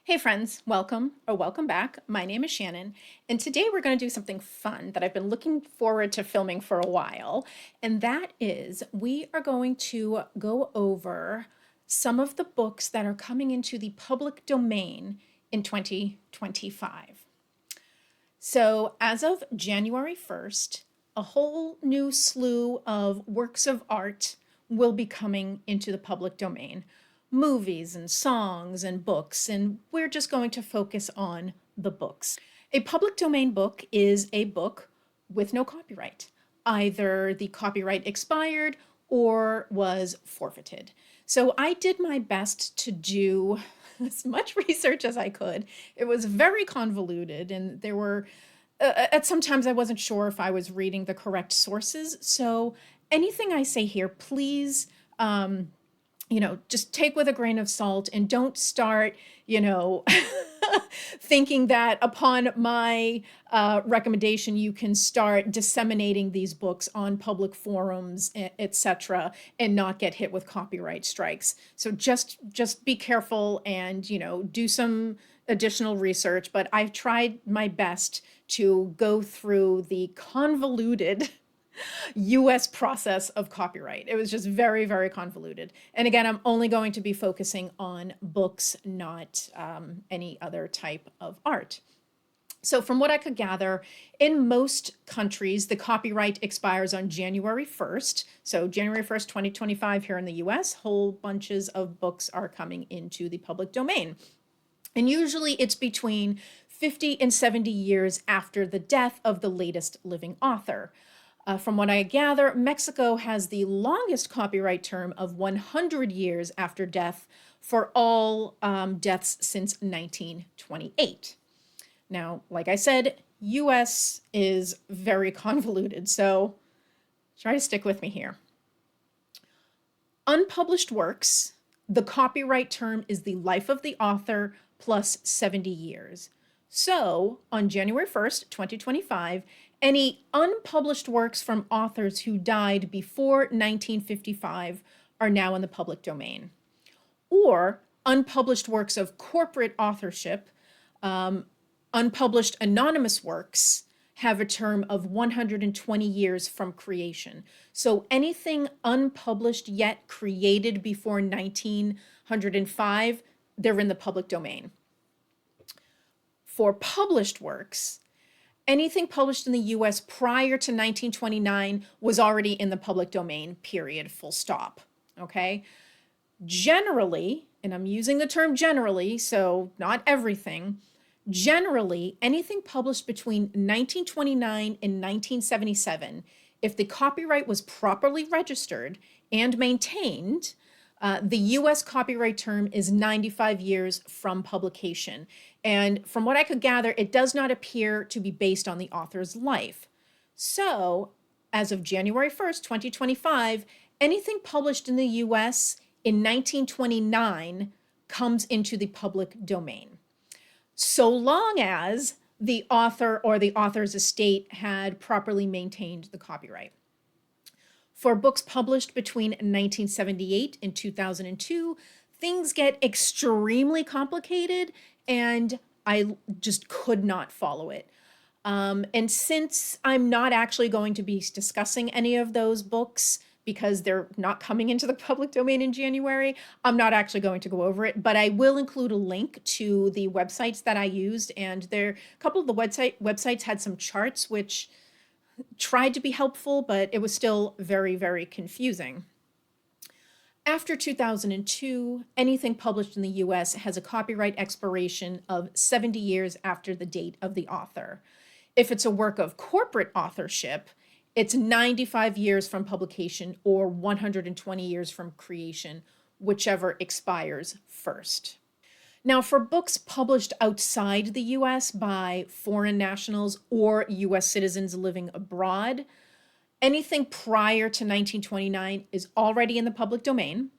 Hey friends, welcome or welcome back. My name is Shannon, and today we're going to do something fun that I've been looking forward to filming for a while, and that is we are going to go over some of the books that are coming into the public domain in 2025. So as of January 1st, a whole new slew of works of art will be coming into the public domain. Movies and songs and books, and we're just going to focus on the books. A public domain book is a book with no copyright. Either the copyright expired or was forfeited. So I did my best to do as much research as I could. It was very convoluted, and there were, at sometimes I wasn't sure if I was reading the correct sources. So anything I say here, please, just take with a grain of salt and don't start, thinking that upon my recommendation, you can start disseminating these books on public forums, etc., and not get hit with copyright strikes. So just be careful and, do some additional research, but I've tried my best to go through the convoluted US process of copyright. It was just very, very convoluted. And again, I'm only going to be focusing on books, not any other type of art. So from what I could gather, in most countries, the copyright expires on January 1st. So January 1st, 2025 here in the US, whole bunches of books are coming into the public domain. And usually it's between 50 and 70 years after the death of the latest living author. From what I gather, Mexico has the longest copyright term of 100 years after death for all deaths since 1928. Now, like I said, US is very convoluted, so try to stick with me here. Unpublished works, the copyright term is the life of the author plus 70 years. So, on January 1st, 2025, any unpublished works from authors who died before 1955 are now in the public domain. Or unpublished works of corporate authorship, unpublished anonymous works have a term of 120 years from creation. So anything unpublished yet created before 1905, they're in the public domain. For published works, anything published in the US prior to 1929 was already in the public domain, period, full stop, okay? Generally, and I'm using the term generally, so not everything, generally, anything published between 1929 and 1977, if the copyright was properly registered and maintained, the US copyright term is 95 years from publication. And from what I could gather, it does not appear to be based on the author's life. So, as of January 1st, 2025, anything published in the US in 1929 comes into the public domain, so long as the author or the author's estate had properly maintained the copyright. For books published between 1978 and 2002, things get extremely complicated, and I just could not follow it. And since I'm not actually going to be discussing any of those books because they're not coming into the public domain in January, I'm not actually going to go over it, but I will include a link to the websites that I used, and a couple of the websites had some charts which tried to be helpful, but it was still very, very confusing. After 2002, anything published in the US has a copyright expiration of 70 years after the date of the author. If it's a work of corporate authorship, it's 95 years from publication or 120 years from creation, whichever expires first. Now, for books published outside the US by foreign nationals or US citizens living abroad, anything prior to 1929 is already in the public domain.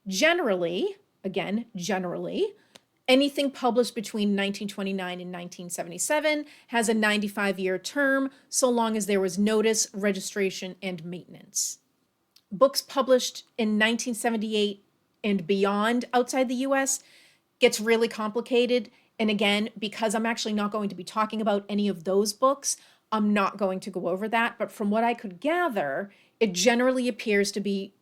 Generally, anything published between 1929 and 1977 has a 95-year term, so long as there was notice, registration, and maintenance. Books published in 1978 and beyond outside the US gets really complicated. And again, because I'm actually not going to be talking about any of those books, I'm not going to go over that. But from what I could gather, it generally appears to be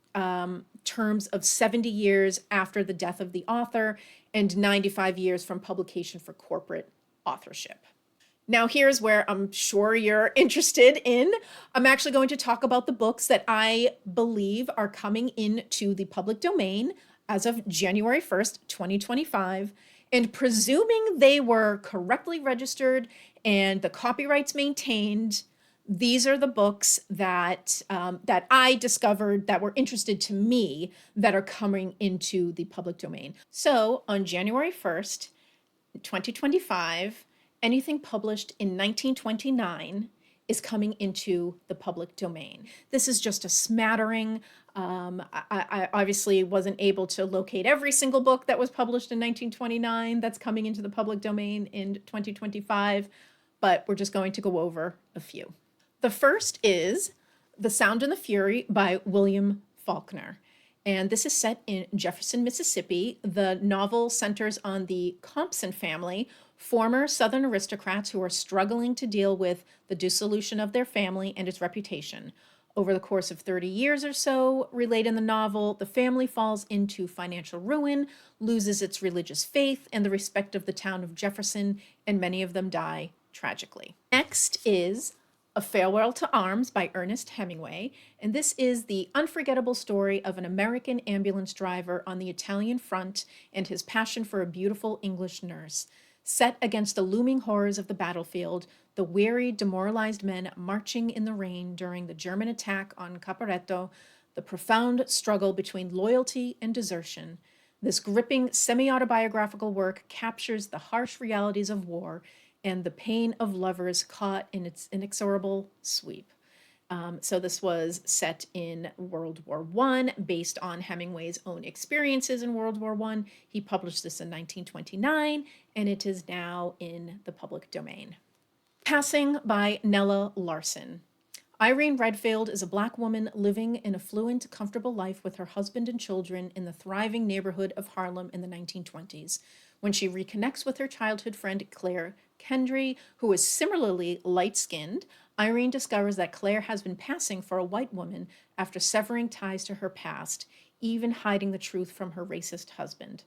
terms of 70 years after the death of the author and 95 years from publication for corporate authorship. Now, here's where I'm sure you're interested in. I'm actually going to talk about the books that I believe are coming into the public domain as of January 1st, 2025. And presuming they were correctly registered and the copyrights maintained, these are the books that that I discovered that were interested to me that are coming into the public domain. So on January 1st, 2025, anything published in 1929 is coming into the public domain. This is just a smattering. I obviously wasn't able to locate every single book that was published in 1929 that's coming into the public domain in 2025, but we're just going to go over a few. The first is The Sound and the Fury by William Faulkner. And this is set in Jefferson, Mississippi. The novel centers on the Compson family, former Southern aristocrats who are struggling to deal with the dissolution of their family and its reputation. Over the course of 30 years or so, relayed in the novel, the family falls into financial ruin, loses its religious faith and the respect of the town of Jefferson, and many of them die tragically. Next is A Farewell to Arms by Ernest Hemingway, and this is the unforgettable story of an American ambulance driver on the Italian front and his passion for a beautiful English nurse. Set against the looming horrors of the battlefield, the weary, demoralized men marching in the rain during the German attack on Caporetto, the profound struggle between loyalty and desertion. This gripping semi-autobiographical work captures the harsh realities of war and the pain of lovers caught in its inexorable sweep. So this was set in World War I, based on Hemingway's own experiences in World War I. He published this in 1929, and it is now in the public domain. Passing by Nella Larsen. Irene Redfield is a Black woman living an affluent, comfortable life with her husband and children in the thriving neighborhood of Harlem in the 1920s. When she reconnects with her childhood friend Claire Kendry, who is similarly light-skinned, Irene discovers that Claire has been passing for a white woman after severing ties to her past, even hiding the truth from her racist husband.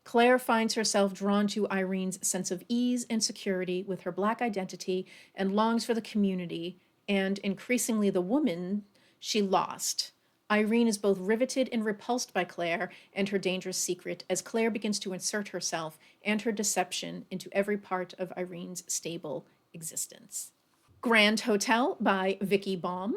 Claire finds herself drawn to Irene's sense of ease and security with her Black identity and longs for the community and, increasingly, the woman she lost. Irene is both riveted and repulsed by Claire and her dangerous secret as Claire begins to insert herself and her deception into every part of Irene's stable existence. Grand Hotel by Vicki Baum.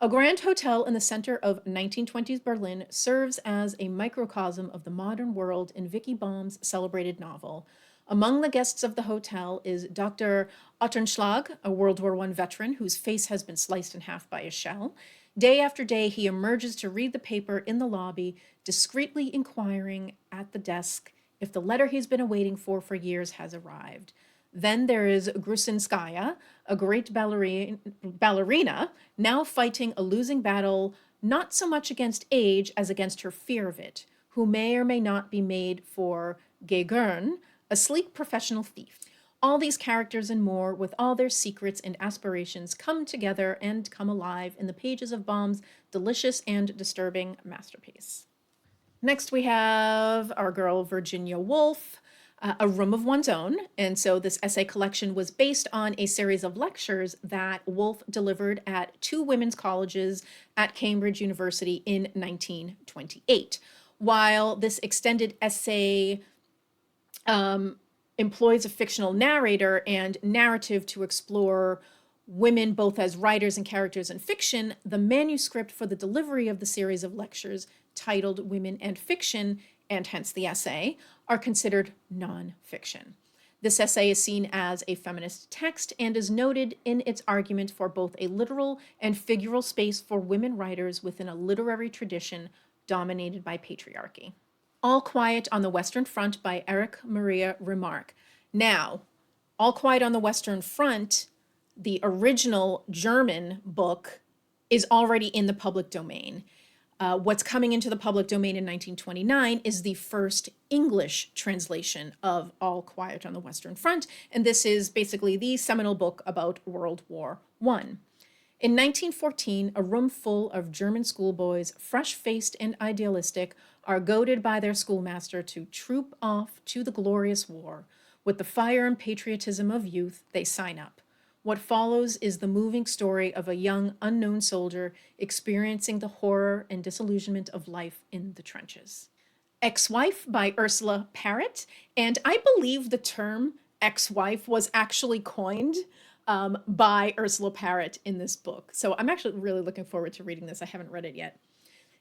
A grand hotel in the center of 1920s Berlin serves as a microcosm of the modern world in Vicki Baum's celebrated novel. Among the guests of the hotel is Dr. Ottenschlag, a World War I veteran whose face has been sliced in half by a shell. Day after day, he emerges to read the paper in the lobby, discreetly inquiring at the desk if the letter he's been awaiting for years has arrived. Then there is Grusinskaya, a great ballerina, now fighting a losing battle not so much against age as against her fear of it, who may or may not be made for Gagern, a sleek professional thief. All these characters and more, with all their secrets and aspirations, come together and come alive in the pages of Baum's delicious and disturbing masterpiece. Next, we have our girl Virginia Woolf, A Room of One's Own. And so this essay collection was based on a series of lectures that Woolf delivered at two women's colleges at Cambridge University in 1928. While this extended essay employs a fictional narrator and narrative to explore women both as writers and characters in fiction, the manuscript for the delivery of the series of lectures, titled Women and Fiction, and hence the essay, are considered nonfiction. This essay is seen as a feminist text and is noted in its argument for both a literal and figural space for women writers within a literary tradition dominated by patriarchy. All Quiet on the Western Front by Erich Maria Remarque. Now, All Quiet on the Western Front, the original German book, is already in the public domain. What's coming into the public domain in 1929 is the first English translation of All Quiet on the Western Front, and this is basically the seminal book about World War I. In 1914, a room full of German schoolboys, fresh-faced and idealistic, are goaded by their schoolmaster to troop off to the glorious war. With the fire and patriotism of youth, they sign up. What follows is the moving story of a young, unknown soldier experiencing the horror and disillusionment of life in the trenches. Ex-Wife by Ursula Parrott, and I believe the term ex-wife was actually coined by Ursula Parrott in this book. So I'm actually really looking forward to reading this. I haven't read it yet.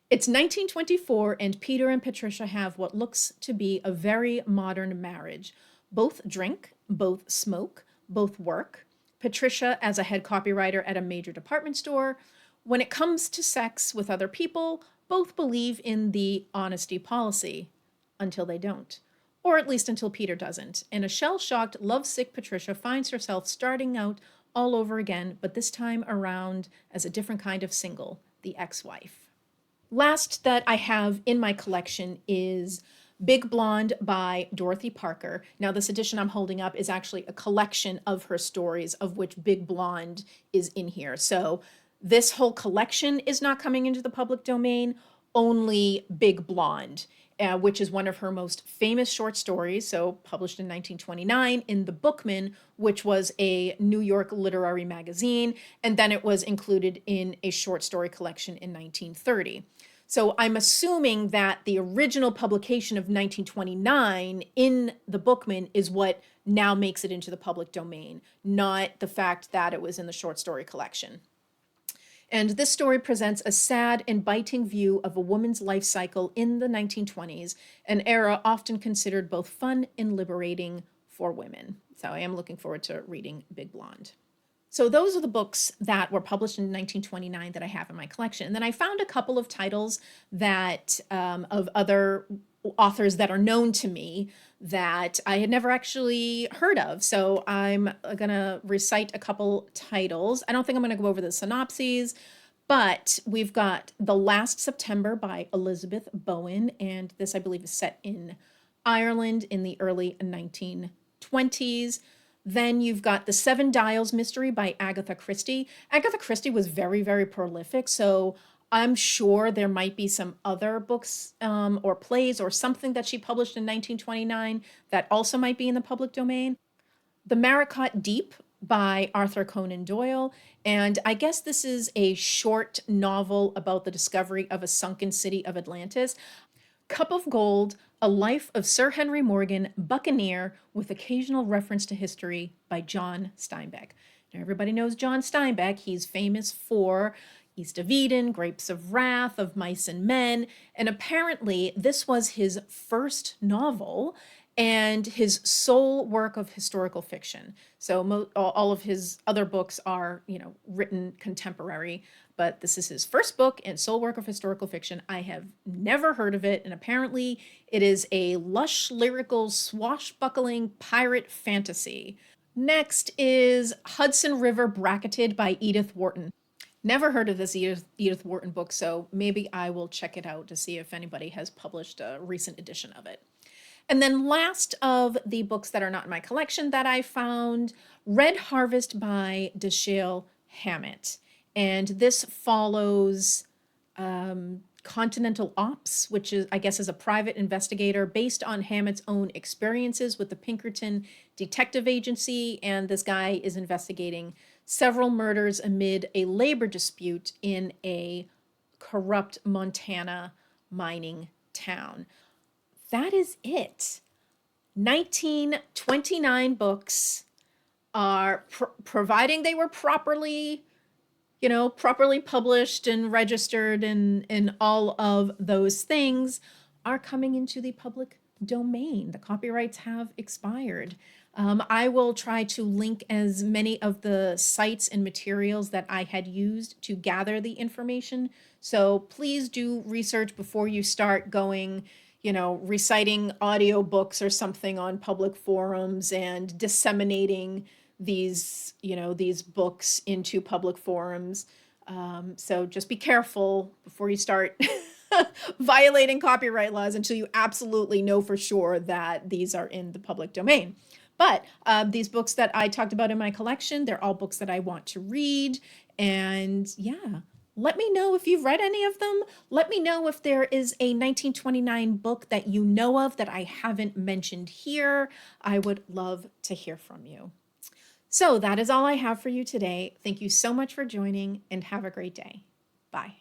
It's 1924, and Peter and Patricia have what looks to be a very modern marriage. Both drink, both smoke, both work. Patricia as a head copywriter at a major department store. When it comes to sex with other people, both believe in the honesty policy until they don't. Or at least until Peter doesn't. And a shell-shocked, lovesick Patricia finds herself starting out all over again, but this time around as a different kind of single, the ex-wife. Last that I have in my collection is Big Blonde by Dorothy Parker. Now, this edition I'm holding up is actually a collection of her stories, of which Big Blonde is in here. So this whole collection is not coming into the public domain, only Big Blonde, which is one of her most famous short stories, so published in 1929 in The Bookman, which was a New York literary magazine, and then it was included in a short story collection in 1930. So I'm assuming that the original publication of 1929 in The Bookman is what now makes it into the public domain, not the fact that it was in the short story collection. And this story presents a sad and biting view of a woman's life cycle in the 1920s, an era often considered both fun and liberating for women. So I am looking forward to reading Big Blonde. So those are the books that were published in 1929 that I have in my collection. And then I found a couple of titles that of other authors that are known to me that I had never actually heard of. So I'm going to recite a couple titles. I don't think I'm going to go over the synopses, but we've got The Last September by Elizabeth Bowen, and this I believe is set in Ireland in the early 1920s. Then you've got The Seven Dials Mystery by Agatha Christie. Agatha Christie was very, very prolific, so I'm sure there might be some other books or plays or something that she published in 1929 that also might be in the public domain. The Maracot Deep by Arthur Conan Doyle, and I guess this is a short novel about the discovery of a sunken city of Atlantis. Cup of Gold, A Life of Sir Henry Morgan, Buccaneer, with occasional reference to history by John Steinbeck. Now, everybody knows John Steinbeck. He's famous for East of Eden, Grapes of Wrath, Of Mice and Men, and apparently this was his first novel and his sole work of historical fiction. So all of his other books are, written contemporary, but this is his first book and sole work of historical fiction. I have never heard of it, and apparently it is a lush, lyrical, swashbuckling pirate fantasy. Next is Hudson River Bracketed by Edith Wharton. Never heard of this Edith Wharton book, so maybe I will check it out to see if anybody has published a recent edition of it. And then last of the books that are not in my collection that I found, Red Harvest by Dashiell Hammett. And this follows Continental Ops, which is, I guess, is a private investigator based on Hammett's own experiences with the Pinkerton Detective Agency. And this guy is investigating several murders amid a labor dispute in a corrupt Montana mining town. That is it. 1929 books are, providing they were properly published and registered and all of those things, are coming into the public domain. The copyrights have expired. I will try to link as many of the sites and materials that I had used to gather the information. So please do research before you start going, reciting audiobooks or something on public forums and disseminating these books into public forums. So just be careful before you start violating copyright laws until you absolutely know for sure that these are in the public domain. But these books that I talked about in my collection, they're all books that I want to read. And yeah, let me know if you've read any of them. Let me know if there is a 1929 book that you know of that I haven't mentioned here. I would love to hear from you. So that is all I have for you today. Thank you so much for joining and have a great day. Bye.